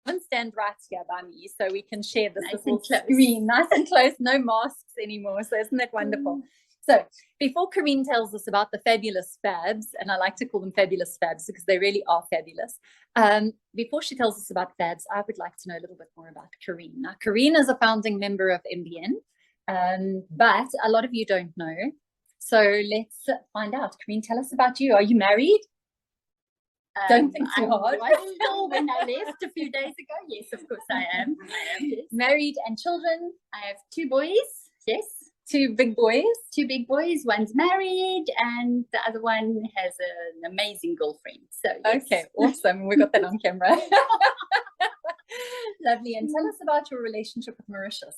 and stand right here by me so we can share this nice little screen. Nice and close, no masks anymore. So isn't that wonderful? So before Karien tells us about the fabulous fabs, and I like to call them fabulous fabs because they really are fabulous. Before she tells us about fabs, I would like to know a little bit more about Karien. Now, Karien is a founding member of MBN, but a lot of you don't know. So let's find out. Karien, tell us about you. Are you married? Don't think too hard. When I left a few days ago, yes, of course I am. Yes. Married and children? I have 2 boys, yes. 2 big boys? 2 big boys. One's married and the other one has an amazing girlfriend. So yes. Okay, awesome. We got that on camera. Lovely. And tell us about your relationship with Mauritius.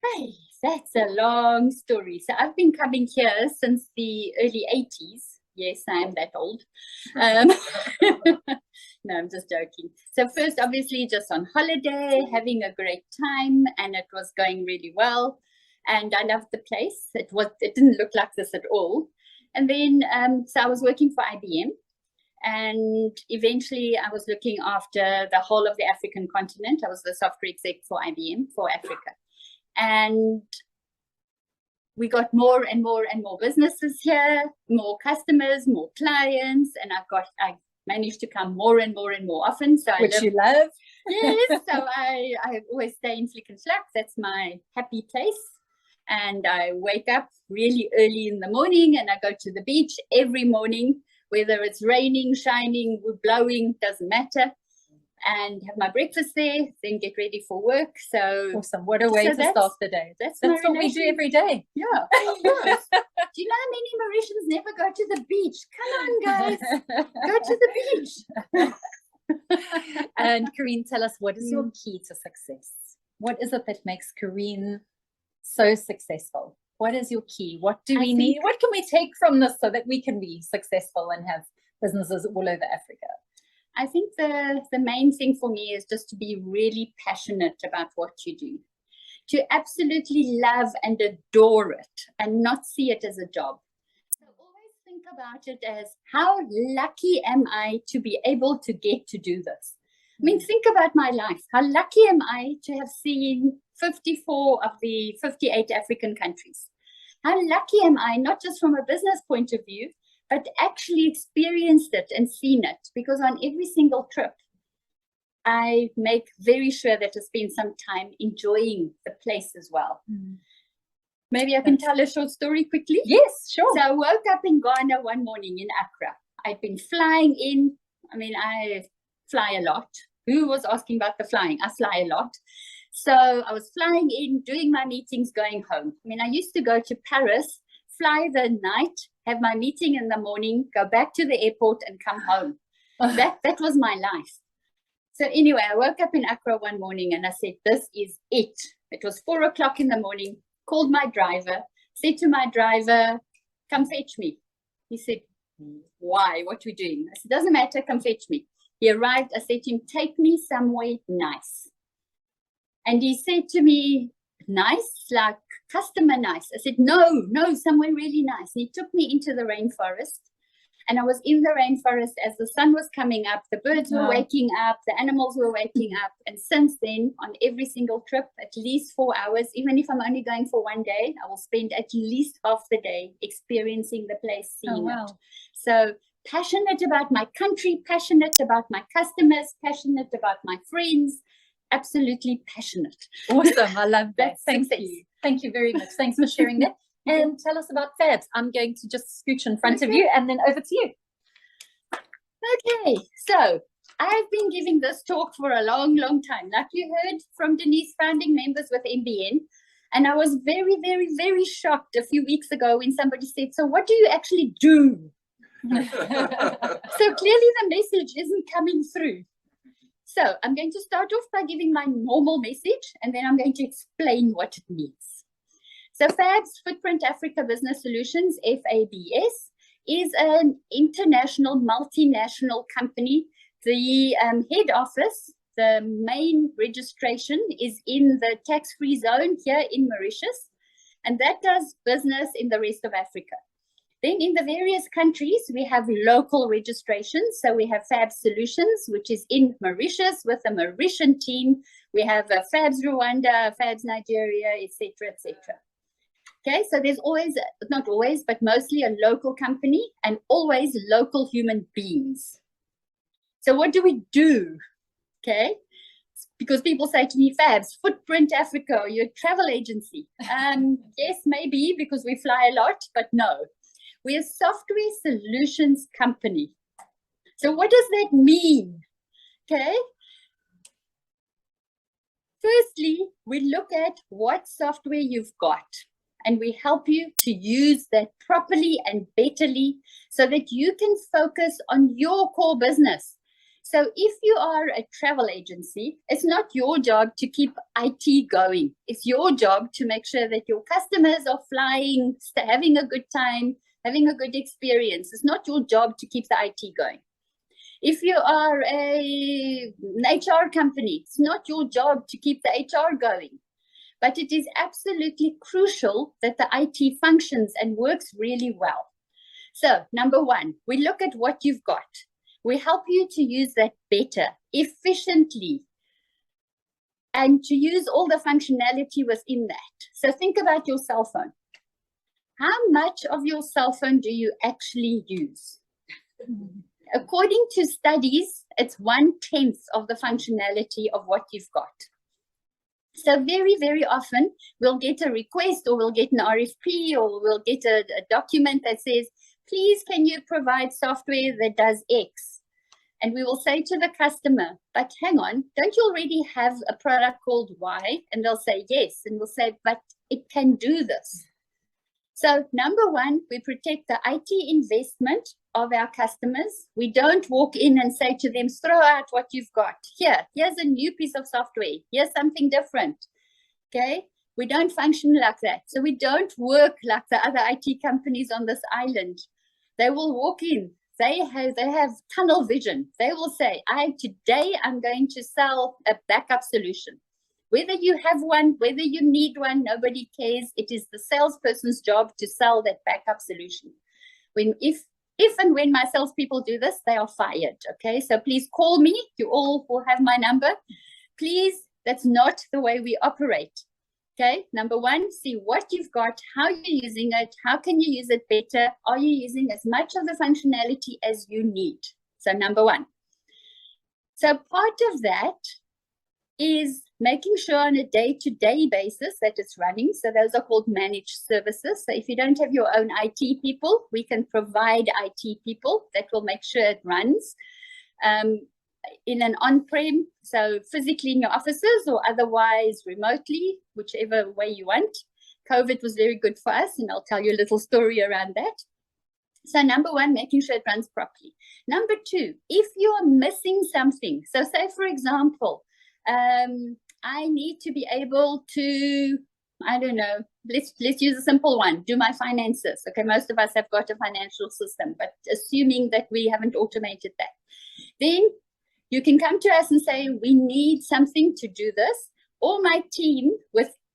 Hey, that's a long story. So I've been coming here since the early 80s. Yes, I am that old. No, I'm just joking. So first, obviously, just on holiday, having a great time, and it was going really well. And I loved the place. It didn't look like this at all. And then, so I was working for IBM. And eventually, I was looking after the whole of the African continent. I was the software exec for IBM for Africa. And we got more and more and more businesses here, more customers, more clients, and I managed to come more and more and more often. So Which you love. Yes, so I always stay in Flick and Flack. That's my happy place. And I wake up really early in the morning and I go to the beach every morning, whether it's raining, shining, blowing, doesn't matter. And have my breakfast there, then get ready for work. So awesome. What a way to start the day. That's what we do every day. Yeah, of course. Do you know how many Mauritians never go to the beach? Come on, guys. Go to the beach. And Karien, tell us, what is your key to success? What is it that makes Karien so successful? What is your key? What do we need? What can we take from this so that we can be successful and have businesses all over Africa? I think the main thing for me is just to be really passionate about what you do, to absolutely love and adore it and not see it as a job. So always think about it as, how lucky am I to be able to get to do this? I mean, think about my life. How lucky am I to have seen 54 of the 58 African countries? How lucky am I, not just from a business point of view, but actually experienced it and seen it? Because on every single trip, I make very sure that I spend some time enjoying the place as well. Maybe I can tell a short story quickly. Yes, sure. So I woke up in Ghana one morning in Accra. I'd been flying in. I mean, I fly a lot. Who was asking about the flying? I fly a lot. So I was flying in, doing my meetings, going home. I mean, I used to go to Paris, fly the night, have my meeting in the morning, go back to the airport and come home. That was my life. So anyway, I woke up in Accra one morning and I said, this is it. It was 4 o'clock in the morning, called my driver, said to my driver, come fetch me. He said, why? What are we doing? I said, doesn't matter, come fetch me. He arrived. I said to him, take me somewhere nice. And he said to me, nice, like customer nice. I said, no, somewhere really nice. And he took me into the rainforest. And I was in the rainforest as the sun was coming up. The birds were waking up. The animals were waking up. And since then, on every single trip, at least 4 hours, even if I'm only going for one day, I will spend at least half the day experiencing the place, seeing it. So passionate about my country, passionate about my customers, passionate about my friends, absolutely passionate. Awesome. I love that. Thank you. Thank you very much. Thanks for sharing that. And tell us about fabs. I'm going to just scooch in front of you and then over to you. Okay. So I've been giving this talk for a long, long time. Like you heard from Denise, founding members with MBN. And I was very, very, very shocked a few weeks ago when somebody said, so what do you actually do? So clearly the message isn't coming through. So I'm going to start off by giving my normal message, and then I'm going to explain what it means. So FABS, Footprint Africa Business Solutions, FABS, is an international, multinational company. The head office, the main registration is in the tax-free zone here in Mauritius, and that does business in the rest of Africa. Then in the various countries, we have local registrations. So we have FAB Solutions, which is in Mauritius with a Mauritian team. We have FABs Rwanda, FABs Nigeria, etc., etc. Okay, so there's always, not always, but mostly a local company and always local human beings. So what do we do? Okay, because people say to me, Fabs, Footprint Africa, you're a travel agency. Yes, maybe, because we fly a lot, but no. We're a software solutions company. So what does that mean? Okay. Firstly, we look at what software you've got, and we help you to use that properly and betterly so that you can focus on your core business. So if you are a travel agency, it's not your job to keep IT going. It's your job to make sure that your customers are flying, having a good time, having a good experience. It's not your job to keep the IT going. If you are an HR company, it's not your job to keep the HR going. But it is absolutely crucial that the IT functions and works really well. So, number one, we look at what you've got. We help you to use that better, efficiently, and to use all the functionality within that. So think about your cell phone. How much of your cell phone do you actually use? According to studies, it's 1/10 of the functionality of what you've got. So very, very often we'll get a request or we'll get an RFP or we'll get a document that says, please, can you provide software that does X? And we will say to the customer, but hang on, don't you already have a product called Y? And they'll say yes. And we'll say, but it can do this. So number one, we protect the IT investment of our customers. We don't walk in and say to them, throw out what you've got. Here's a new piece of software. Here's something different. Okay. We don't function like that. So we don't work like the other IT companies on this island. They will walk in. They have tunnel vision. They will say, today I'm going to sell a backup solution. Whether you have one, whether you need one, nobody cares. It is the salesperson's job to sell that backup solution. If and when my salespeople do this, they are fired. Okay, so please call me. You all will have my number. Please, that's not the way we operate. Okay, number one, see what you've got, how you're using it, how can you use it better? Are you using as much of the functionality as you need? So number one. So part of that is making sure on a day-to-day basis that it's running. So those are called managed services. So if you don't have your own IT people, we can provide IT people that will make sure it runs in an on-prem, so physically in your offices or otherwise remotely, whichever way you want. COVID was very good for us, and I'll tell you a little story around that. So number one, making sure it runs properly. Number two, if you are missing something, so say for example, I need to be able to, I don't know, let's use a simple one, do my finances. Okay, most of us have got a financial system, but assuming that we haven't automated that, then you can come to us and say, we need something to do this, or my team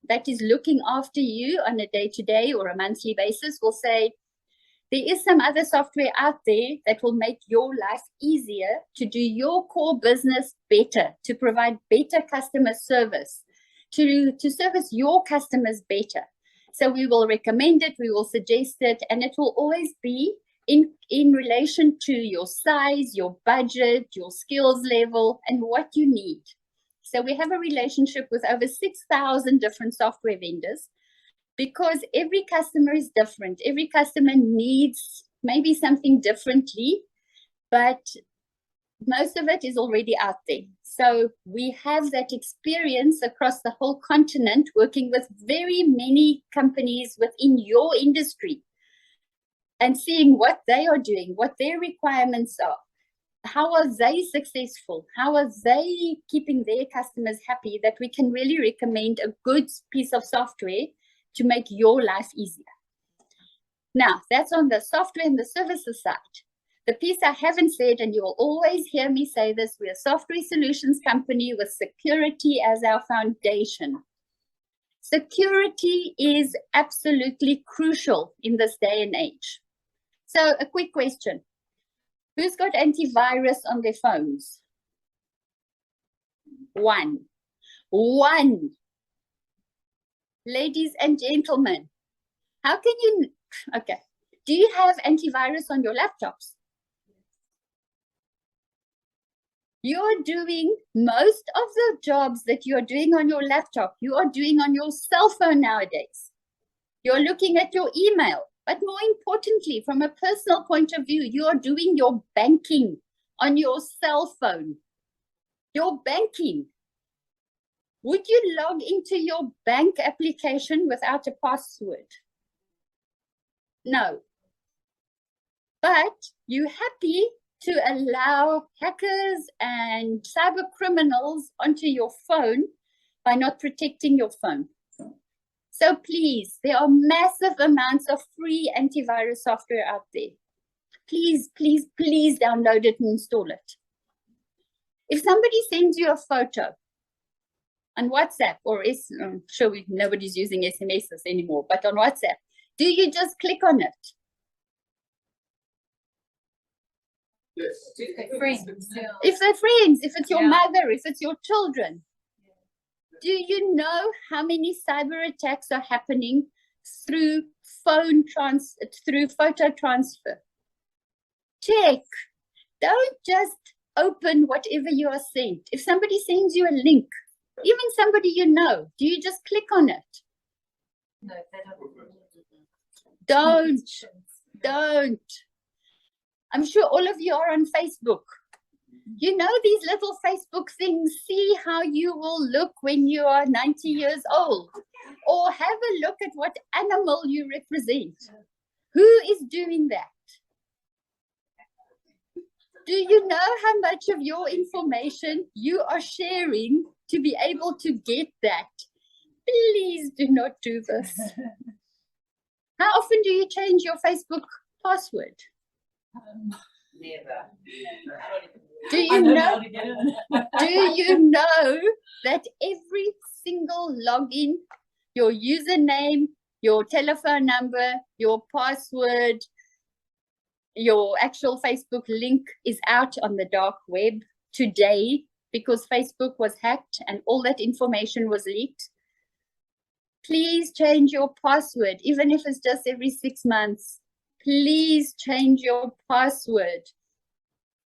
that is looking after you on a day-to-day or a monthly basis will say, there is some other software out there that will make your life easier to do your core business better, to provide better customer service, to service your customers better. So we will recommend it, we will suggest it, and it will always be in relation to your size, your budget, your skills level, and what you need. So we have a relationship with over 6,000 different software vendors, because every customer is different. Every customer needs maybe something differently, but most of it is already out there. So we have that experience across the whole continent, working with very many companies within your industry and seeing what they are doing, what their requirements are. How are they successful? How are they keeping their customers happy, that we can really recommend a good piece of software to make your life easier. Now, that's on the software and the services side. The piece I haven't said, and you will always hear me say this, we're a software solutions company with security as our foundation. Security is absolutely crucial in this day and age. So a quick question. Who's got antivirus on their phones? One. Ladies and gentlemen, how can you, okay. Do you have antivirus on your laptops? You're doing most of the jobs that you're doing on your laptop, you are doing on your cell phone nowadays. You're looking at your email, but more importantly, from a personal point of view, you are doing your banking on your cell phone. Your banking. Would you log into your bank application without a password? No. But you're happy to allow hackers and cyber criminals onto your phone by not protecting your phone. So please, there are massive amounts of free antivirus software out there. Please, please, please download it and install it. If somebody sends you a photo on WhatsApp, or I'm sure nobody's using SMSs anymore, but on WhatsApp, do you just click on it? Yes. If they're friends, If they're friends, if it's your Yeah. mother, if it's your children. Do you know how many cyber attacks are happening through through photo transfer? Check. Don't just open whatever you are sent. If somebody sends you a link, even somebody you know, do you just click on it? no, they don't. Don't. I'm sure all of you are on Facebook. You know these little Facebook things, see how you will look when you are 90 years old. Or have a look at what animal you represent. Who is doing that? Do you know how much of your information you are sharing to be able to get that? Please do not do this. How often do you change your Facebook password? Never. Do you know that every single login, your username, your telephone number, your password, your actual Facebook link is out on the dark web today because Facebook was hacked and all that information was leaked? Please change your password, even if it's just every 6 months. Please change your password.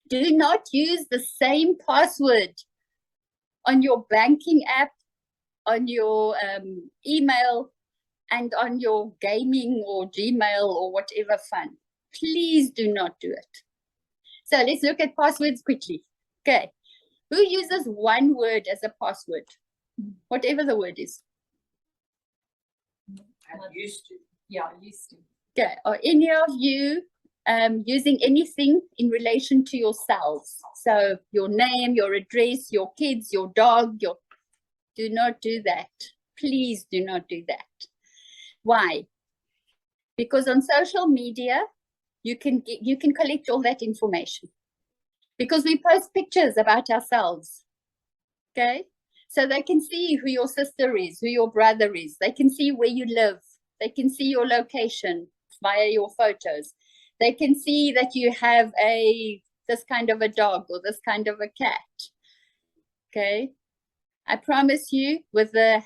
Do not use the same password on your banking app, on your email, and on your gaming or Gmail or whatever fun. Please do not do it. So let's look at passwords quickly. Okay. Who uses one word as a password? Whatever the word is. I used to. Yeah, used to. Okay. Are any of you using anything in relation to yourselves? So your name, your address, your kids, your dog, do not do that. Please do not do that. Why? Because on social media, you can collect all that information. Because we post pictures about ourselves. Okay? So they can see who your sister is, who your brother is. They can see where you live. They can see your location via your photos. They can see that you have this kind of a dog or this kind of a cat. Okay? I promise you, with the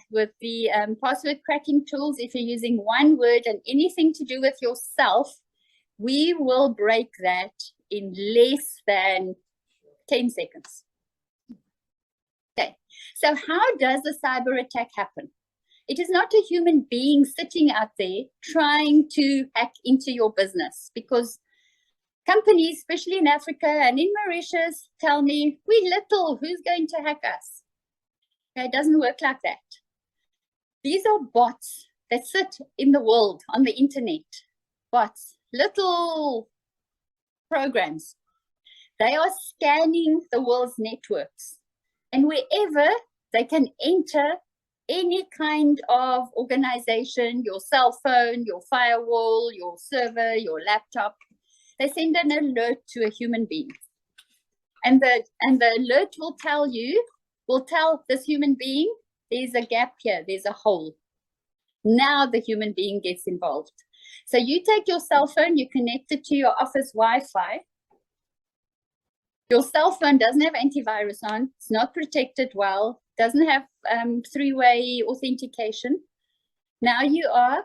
password cracking tools, if you're using one word and anything to do with yourself, we will break that in less than 10 seconds. Okay, so how does a cyber attack happen? It is not a human being sitting out there trying to hack into your business, because companies, especially in Africa and in Mauritius, tell me, we're little, who's going to hack us? Okay, it doesn't work like that. These are bots that sit in the world, on the internet. Bots, little programs. They are scanning the world's networks. And wherever they can enter any kind of organization, your cell phone, your firewall, your server, your laptop, they send an alert to a human being. And the alert will tell this human being, there's a gap here, there's a hole. Now the human being gets involved. So you take your cell phone, you connect it to your office Wi-Fi. Your cell phone doesn't have antivirus on, it's not protected well, doesn't have three-way authentication. Now you are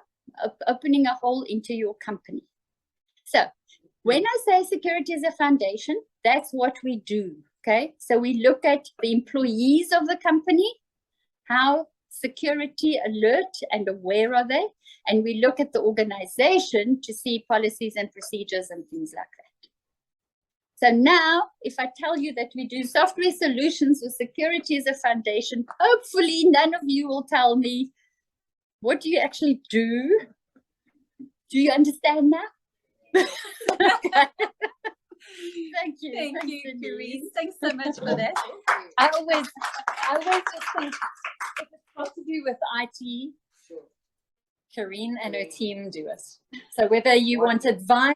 opening a hole into your company. So when I say security is a foundation, that's what we do, okay? So we look at the employees of the company, how security alert and aware are they? And we look at the organization to see policies and procedures and things like that. So now, if I tell you that we do software solutions with security as a foundation, hopefully none of you will tell me, what do you actually do? Do you understand now? Okay. Thank you. Thank you, Denise. Karien. Thanks so much for that. I always just think if it's got to do with IT, Karien and her team do it. So whether you want advice